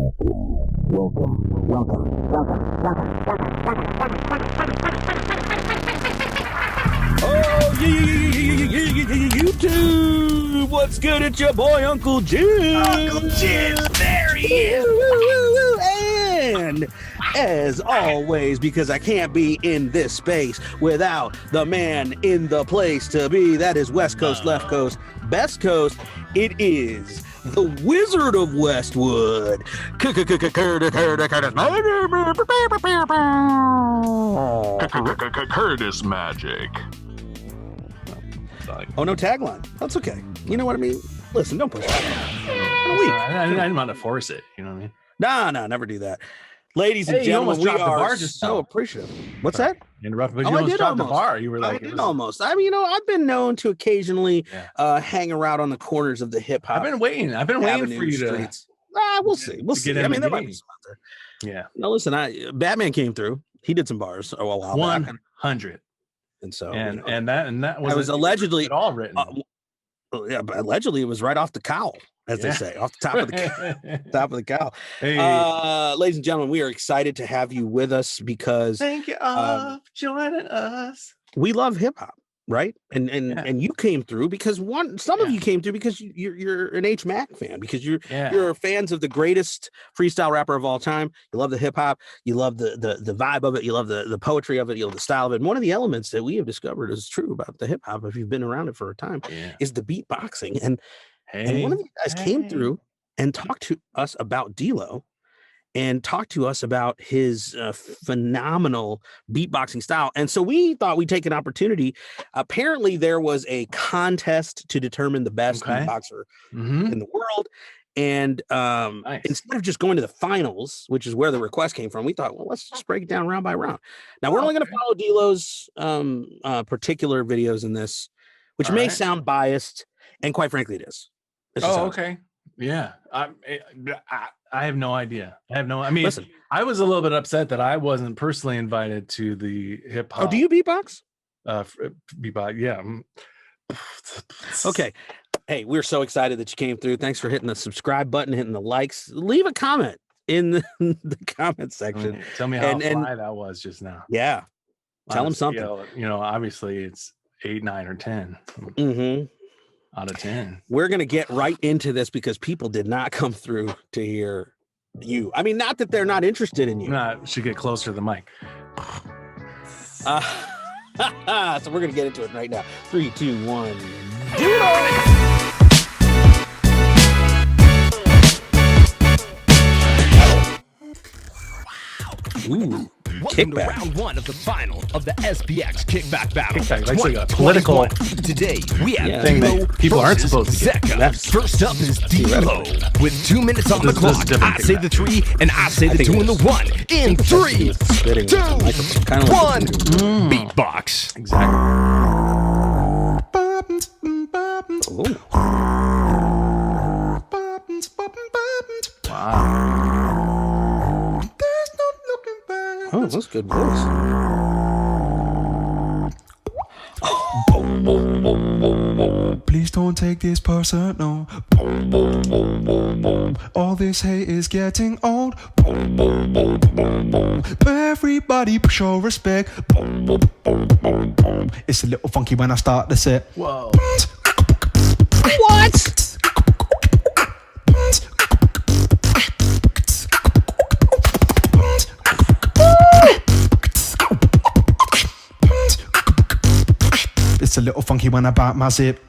Oh, YouTube! What's good? It's your boy, Uncle Jim. Uncle Jim, there he is. And as always, because I can't be in this space without the man in the place to be, that is West Coast, Left Coast, Best Coast. It is the Wizard of Westwood. Curtis Magic. Oh, no tagline. That's okay. You know what I mean? Listen, don't push it. I didn't want to force it. You know what I mean? Nah, never do that. Ladies and gentlemen, we are so appreciative. What's that? Interrupt, but you almost dropped the bar. You were like, almost. I mean, I've been known to occasionally hang around on the corners of the hip hop. I've been waiting for you to. We'll see. We'll see. I mean, there might be some out there. Yeah. No, listen. Batman came through. He did some bars a while back. 100. And so, and that was allegedly all written. Yeah, but allegedly it was right off the cowl, as they say, off the top of the top of the cowl. Hey. Ladies and gentlemen, we are excited to have you with us because thank you all for joining us. We love hip hop, right? And you came through because some of you came through because you're an H Mac fan, because you're fans of the greatest freestyle rapper of all time. You love the hip hop, you love the vibe of it, you love the poetry of it, you love the style of it. And one of the elements that we have discovered is true about the hip hop, if you've been around it for a time, is the beatboxing. And one of you guys came through and talked to us about D-Lo and talked to us about his phenomenal beatboxing style. And so we thought we'd take an opportunity. Apparently there was a contest to determine the best beatboxer in the world. And instead of just going to the finals, which is where the request came from, we thought, well, let's just break it down round by round. Now we're only going to follow D-Lo's particular videos in this, which may sound biased. And quite frankly, it is. Okay. Yeah. I have no idea. I mean, listen, I was a little bit upset that I wasn't personally invited to the hip hop. Oh, do you beatbox? Beatbox, yeah. Okay. Hey, we're so excited that you came through. Thanks for hitting the subscribe button, hitting the likes. Leave a comment in the comment section. Tell me how fly that was just now. Yeah. Tell them something. Obviously it's 8, 9, or 10. Out of 10. We're going to get right into this because people did not come through to hear you. I mean, not that they're not interested in you. Should get closer to the mic. So we're going to get into it right now. 3, 2, 1. Do Ooh. Welcome to round 1 of the final of the SBX Kickback Battle. That's like a political Today we have thing that people aren't supposed to get. Zecca. First up is D-Lo with 2 minutes on the clock. I say the 3 and I say the 2 and the 1. In 3, 2, 1. Beatbox. Exactly. Wow. Oh, that's good voice. Please don't take this personal. All this hate is getting old. Everybody show respect. It's a little funky when I start the set. Whoa. What? It's a little funky when I bite my zip.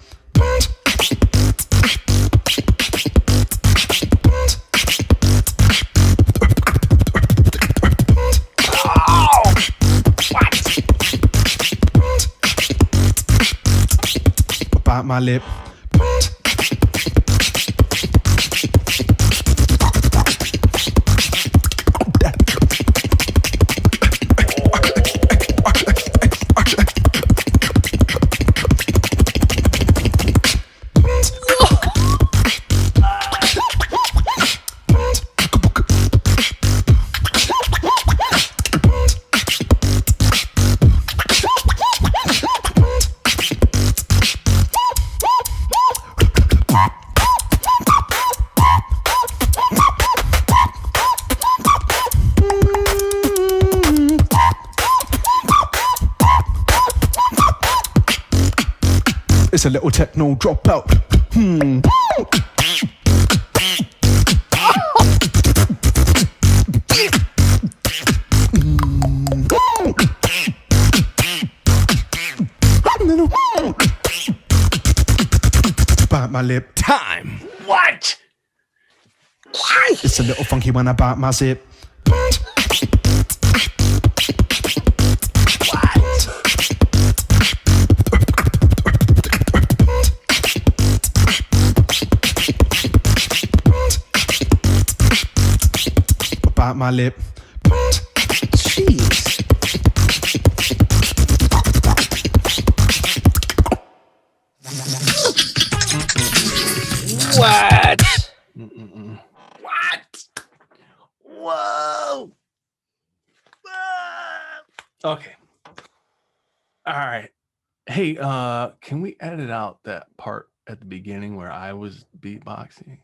Bite my lip. It's a little techno dropout. Bite my lip. Time. What? It's a little funky when I bite my zip. Bite my lip. Jeez. What? What? Whoa. Okay. All right. Hey, can we edit out that part at the beginning where I was beatboxing?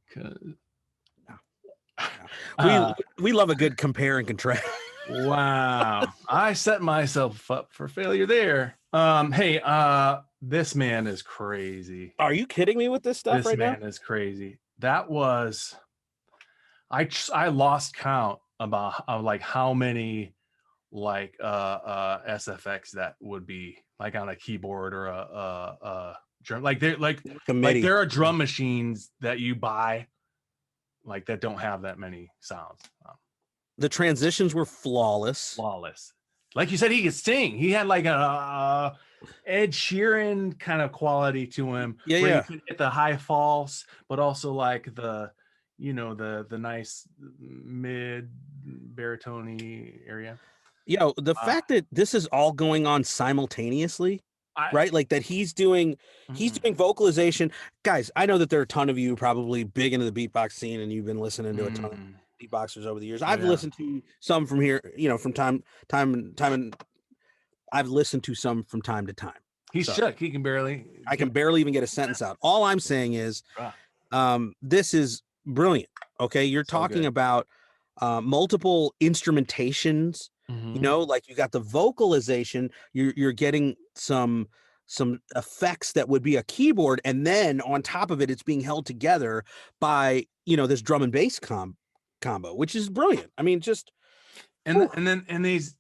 Because we love a good compare and contrast. wow. I set myself up for failure there. Hey, this man is crazy. Are you kidding me with this stuff right now? This man is crazy. That was I lost count about like how many like SFX that would be like on a keyboard or a drum. Like there are drum machines that you buy like that don't have that many sounds. The transitions were flawless. Like you said, he could sing. He had like a Ed Sheeran kind of quality to him. Yeah, where yeah. You could get the high false, but also like the nice mid baritone area. Yo, the fact that this is all going on simultaneously, right? Like that he's doing vocalization. Guys, I know that there are a ton of you probably big into the beatbox scene and you've been listening to a ton of beatboxers over the years. I've listened to some from here, from time and I've listened to some from time to time. He's shook. I can barely even get a sentence out. All I'm saying is this is brilliant. Okay. You're talking about multiple instrumentations, like you got the vocalization, you're getting some effects that would be a keyboard, and then on top of it, it's being held together by this drum and bass combo, which is brilliant. I mean, just and these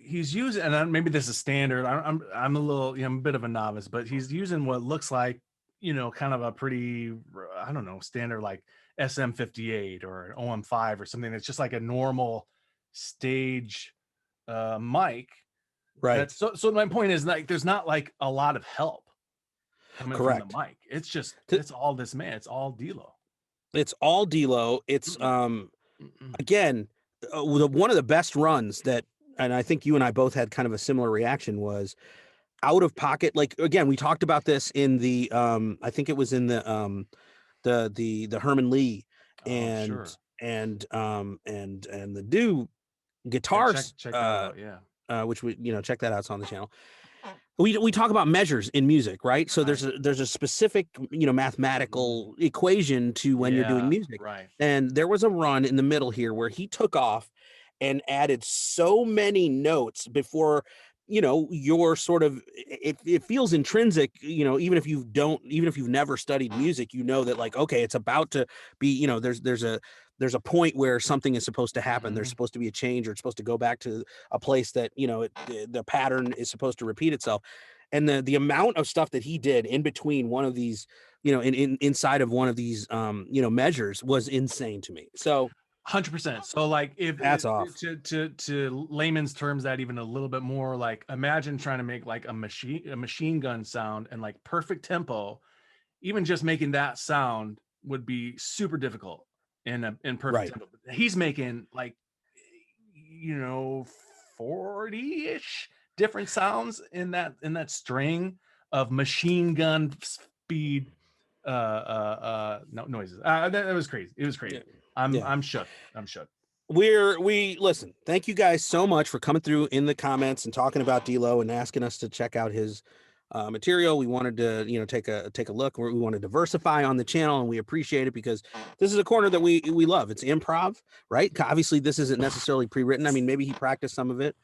he's using, and maybe this is standard. I'm a little, I'm a bit of a novice, but he's using what looks like kind of a pretty, I don't know, standard like SM58 or an OM5 or something that's just like a normal stage mic. Right. So my point is, like, there's not like a lot of help coming from the mic. It's just it's all this man. It's all D-Lo. It's again one of the best runs that, and I think you and I both had kind of a similar reaction, was out of pocket. Like, again, we talked about this in the I think it was in the Herman Lee and the do guitars, check that out, which we check that out, it's on the channel. We talk about measures in music, right? So there's a specific mathematical equation to when you're doing music, right? And there was a run in the middle here where he took off and added so many notes before you're sort of, it feels intrinsic, even if you've never studied music, that like, okay, it's about to be, there's a point where something is supposed to happen. There's supposed to be a change, or it's supposed to go back to a place that, the pattern is supposed to repeat itself. And the amount of stuff that he did in between one of these, inside of one of these, measures was insane to me. So 100%. So like, if that's off to layman's terms, that even a little bit more, like, imagine trying to make like a machine gun sound and like perfect tempo. Even just making that sound would be super difficult in perfect tempo. He's making like 40-ish different sounds in that string of machine gun speed noises. That was crazy. It was crazy. I'm shook. We listen, thank you guys so much for coming through in the comments and talking about D-Lo and asking us to check out his material. We wanted to take a look. We want to diversify on the channel, and we appreciate it because this is a corner that we love. It's improv, right? Obviously this isn't necessarily pre-written. I mean, maybe he practiced some of it.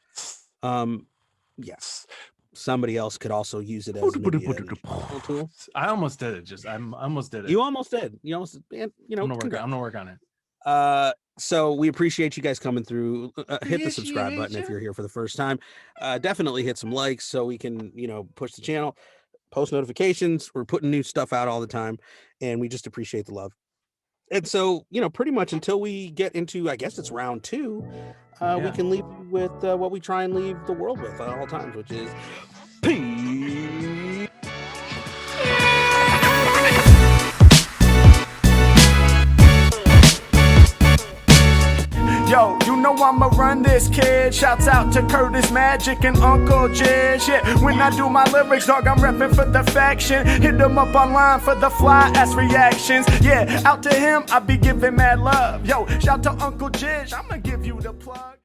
Yes, somebody else could also use it as maybe a tool. I almost did it. I almost did it. You almost did. You almost, I'm gonna work on it. So we appreciate you guys coming through. Hit the subscribe button if you're here for the first time. Definitely hit some likes so we can, push the channel, post notifications. We're putting new stuff out all the time, and we just appreciate the love. And so, pretty much until we get into, I guess it's round 2, we can leave with what we try and leave the world with at all times, which is peace. Yo, you know I'ma run this, kid. Shouts out to Curtis Magic and Uncle Jizz. Yeah, when I do my lyrics, dog, I'm repping for the faction. Hit them up online for the fly ass reactions. Yeah, out to him, I be giving mad love. Yo, shout to Uncle Jizz, I'ma give you the plug.